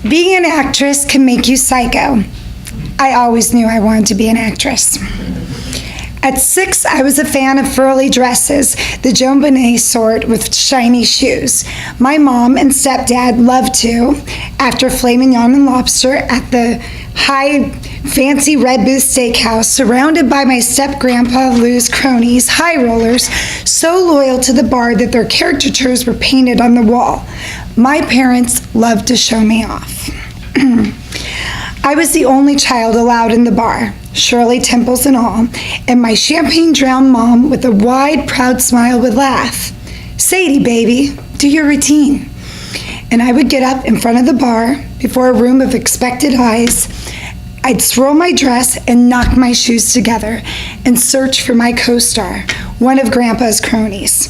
Being an actress can make you psycho. I always knew I wanted to be an actress. At 6, I was a fan of frilly dresses, the Joan Bonnet sort with shiny shoes. My mom and stepdad loved to, after filet mignon and lobster at the high fancy Red Booth Steakhouse, surrounded by my step-grandpa Lou's cronies, high rollers, so loyal to the bar that their caricatures were painted on the wall. My parents loved to show me off. I was the only child allowed in the bar, Shirley Temples and all, and my champagne-drowned mom with a wide, proud smile would laugh. "Sadie, baby, do your routine." And I would get up in front of the bar, before a room of expectant eyes. I'd swirl my dress and knock my shoes together and search for my co-star, one of Grandpa's cronies.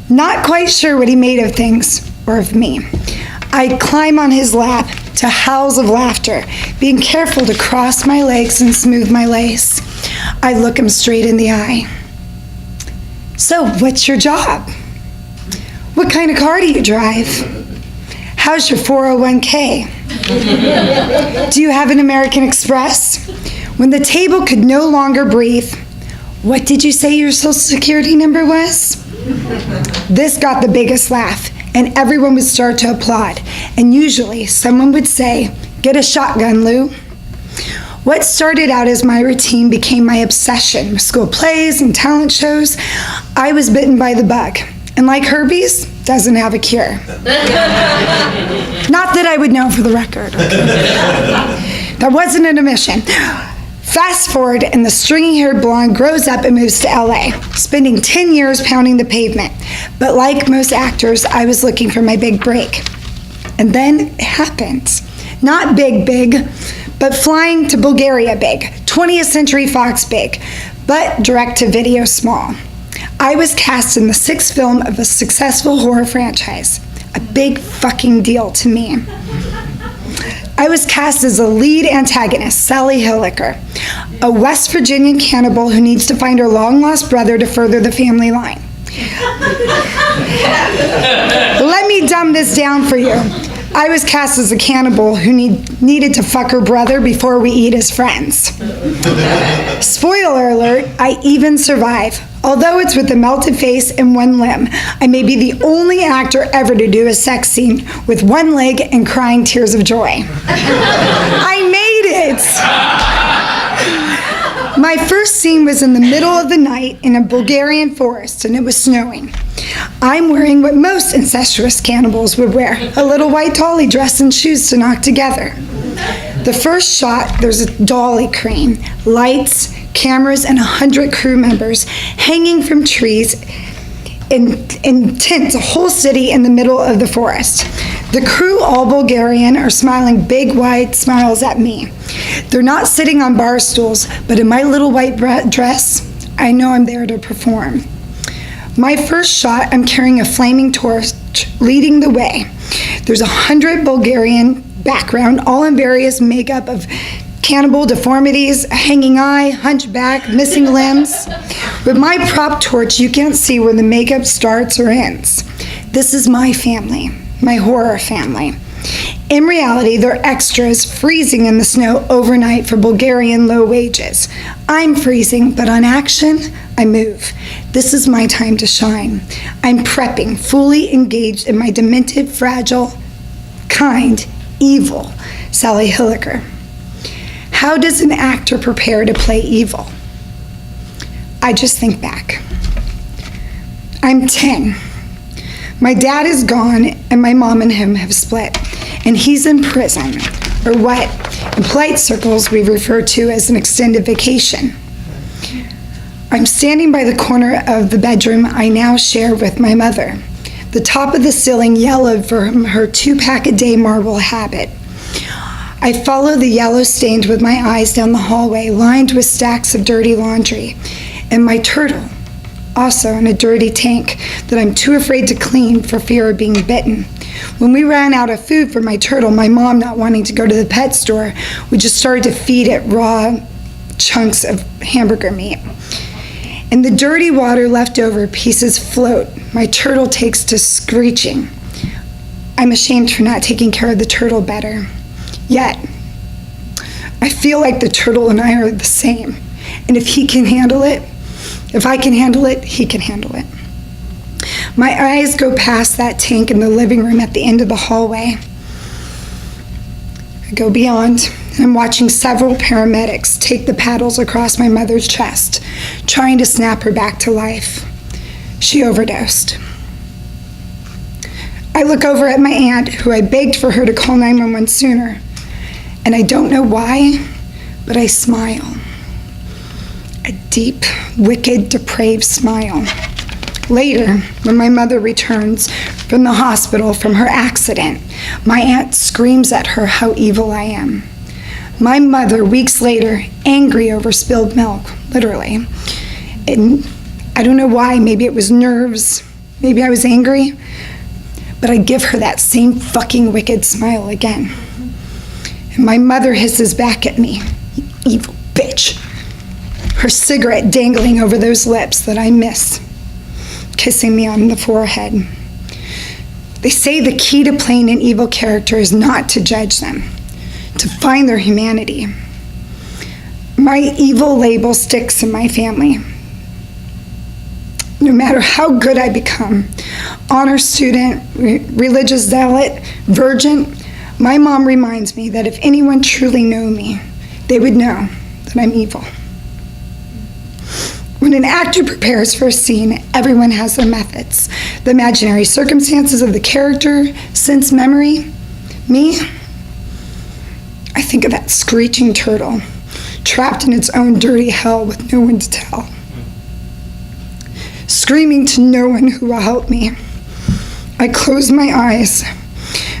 Not quite sure what he made of things, or of me. I'd climb on his lap to howls of laughter, being careful to cross my legs and smooth my lace. I'd look him straight in the eye. "So, what's your job? What kind of car do you drive? How's your 401k? Do you have an American Express?" When the table could no longer breathe, "What did you say your social security number was?" This got the biggest laugh, and everyone would start to applaud. And usually someone would say, "Get a shotgun, Lou." What started out as my routine became my obsession with school plays and talent shows. I was bitten by the bug, and like herpes, doesn't have a cure. Not that I would know for the record. That wasn't an admission. Fast forward, and the stringy-haired blonde grows up and moves to LA, spending 10 years pounding the pavement. But like most actors, I was looking for my big break. And then it happened. Not big, but flying to Bulgaria big, 20th Century Fox big, but direct-to-video small. I was cast in the 6th film of a successful horror franchise. A big fucking deal to me. I was cast as a lead antagonist, Sally Hilliker, a West Virginian cannibal who needs to find her long-lost brother to further the family line. Let me dumb this down for you. I was cast as a cannibal who needed to fuck her brother before we eat as friends. Spoiler alert, I even survive. Although it's with a melted face and one limb, I may be the only actor ever to do a sex scene with one leg and crying tears of joy. I made it! My first scene was in the middle of the night in a Bulgarian forest, and it was snowing. I'm wearing what most incestuous cannibals would wear, a little white dolly dress and shoes to knock together. The first shot, there's a dolly crane, lights, cameras, and 100 crew members hanging from trees in tents, a whole city in the middle of the forest. The crew, all Bulgarian, are smiling big, wide smiles at me. They're not sitting on bar stools, but in my little white dress, I know I'm there to perform. My first shot, I'm carrying a flaming torch, leading the way. There's 100 Bulgarian background, all in various makeup of cannibal deformities, a hanging eye, hunchback, missing limbs. With my prop torch, you can't see where the makeup starts or ends. This is my family, my horror family. In reality, they're extras freezing in the snow overnight for Bulgarian low wages. I'm freezing, but on action, I move. This is my time to shine. I'm prepping, fully engaged in my demented, fragile, kind, evil Sally Hilliker. How does an actor prepare to play evil? I just think back. I'm 10. My dad is gone, and my mom and him have split, and he's in prison, or what in polite circles we refer to as an extended vacation. I'm standing by the corner of the bedroom I now share with my mother, the top of the ceiling yellowed from her 2-pack-a-day marble habit. I follow the yellow stains with my eyes down the hallway lined with stacks of dirty laundry, and my turtle, also in a dirty tank that I'm too afraid to clean for fear of being bitten. When we ran out of food for my turtle, my mom, not wanting to go to the pet store, we just started to feed it raw chunks of hamburger meat. In the dirty water, leftover pieces float. My turtle takes to screeching. I'm ashamed for not taking care of the turtle better. Yet, I feel like the turtle and I are the same. And if he can handle it, if I can handle it, he can handle it. My eyes go past that tank in the living room at the end of the hallway. I go beyond, and I'm watching several paramedics take the paddles across my mother's chest, trying to snap her back to life. She overdosed. I look over at my aunt, who I begged for her to call 911 sooner, and I don't know why, but I smile. A deep, wicked, depraved smile. Later, when my mother returns from the hospital from her accident, my aunt screams at her how evil I am. My mother, weeks later, angry over spilled milk, literally. And I don't know why, maybe it was nerves, maybe I was angry, but I give her that same fucking wicked smile again. And my mother hisses back at me, "You evil bitch," her cigarette dangling over those lips that I miss, kissing me on the forehead. They say the key to playing an evil character is not to judge them, to find their humanity. My evil label sticks in my family. No matter how good I become, honor student, religious zealot, virgin, my mom reminds me that if anyone truly knew me, they would know that I'm evil. When an actor prepares for a scene, everyone has their methods. The imaginary circumstances of the character, sense memory. Me, I think of that screeching turtle, trapped in its own dirty hell with no one to tell. Screaming to no one who will help me. I close my eyes,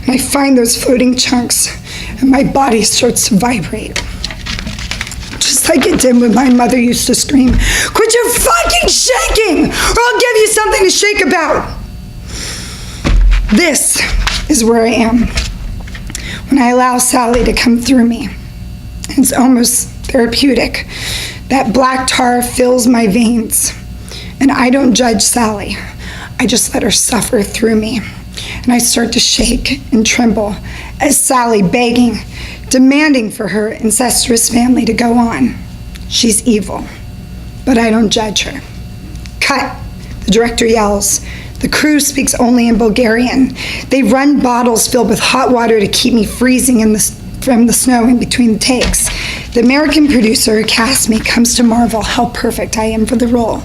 and I find those floating chunks, and my body starts to vibrate. Just like it did when my mother used to scream, "Quit your fucking shaking, or I'll give you something to shake about." This is where I am when I allow Sally to come through me. It's almost therapeutic. That black tar fills my veins. And I don't judge Sally. I just let her suffer through me. And I start to shake and tremble as Sally begging, demanding for her incestuous family to go on. She's evil, but I don't judge her. Cut, the director yells. The crew speaks only in Bulgarian. They run bottles filled with hot water to keep me freezing from the snow in between the takes. The American producer who cast me comes to marvel how perfect I am for the role.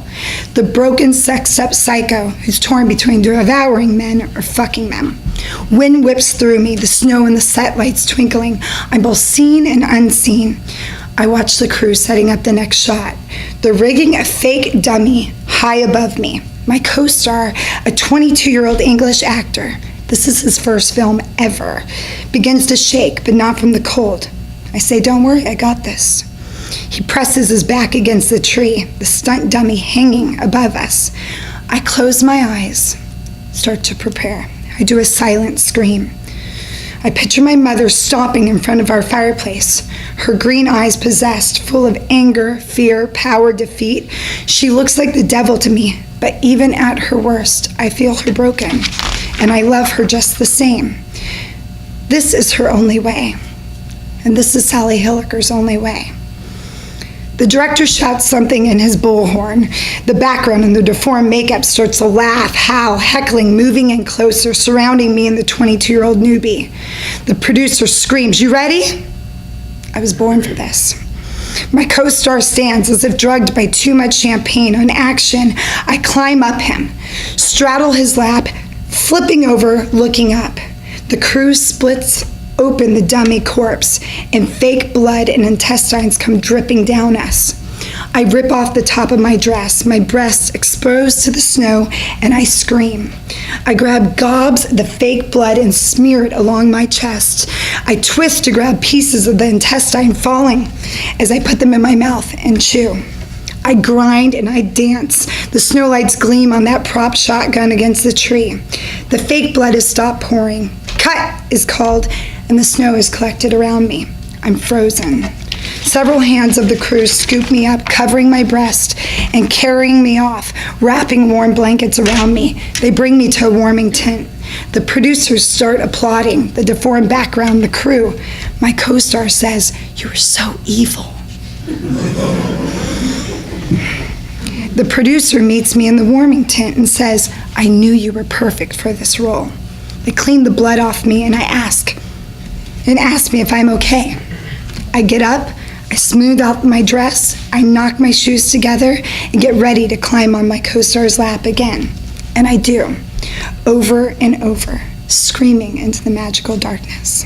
The broken, sexed-up psycho who's torn between devouring men or fucking them. Wind whips through me, the snow and the set lights twinkling. I'm both seen and unseen. I watch the crew setting up the next shot. They're rigging a fake dummy high above me. My co-star, a 22-year-old English actor, this is his first film ever, begins to shake, but not from the cold. I say, "Don't worry, I got this." He presses his back against the tree, the stunt dummy hanging above us. I close my eyes, start to prepare. I do a silent scream. I picture my mother stomping in front of our fireplace, her green eyes possessed, full of anger, fear, power, defeat. She looks like the devil to me, but even at her worst, I feel her broken, and I love her just the same. This is her only way, and this is Sally Hilliker's only way. The director shouts something in his bullhorn. The background and the deformed makeup starts to laugh, howl, heckling, moving in closer, surrounding me and the 22-year-old newbie. The producer screams, "You ready?" I was born for this. My co-star stands as if drugged by too much champagne. On action, I climb up him, straddle his lap, flipping over, looking up. The crew splits open the dummy corpse, and fake blood and intestines come dripping down us. I rip off the top of my dress, my breasts exposed to the snow, and I scream. I grab gobs of the fake blood and smear it along my chest. I twist to grab pieces of the intestine falling as I put them in my mouth and chew. I grind and I dance. The snow lights gleam on that prop shotgun against the tree. The fake blood has stopped pouring. Cut is called, and the snow is collected around me. I'm frozen. Several hands of the crew scoop me up, covering my breast and carrying me off, wrapping warm blankets around me. They bring me to a warming tent. The producers start applauding, the deformed background, the crew. My co-star says, "You were so evil." The producer meets me in the warming tent and says, "I knew you were perfect for this role." They clean the blood off me and ask me if I'm okay. I get up, I smooth out my dress, I knock my shoes together and get ready to climb on my co-star's lap again. And I do, over and over, screaming into the magical darkness.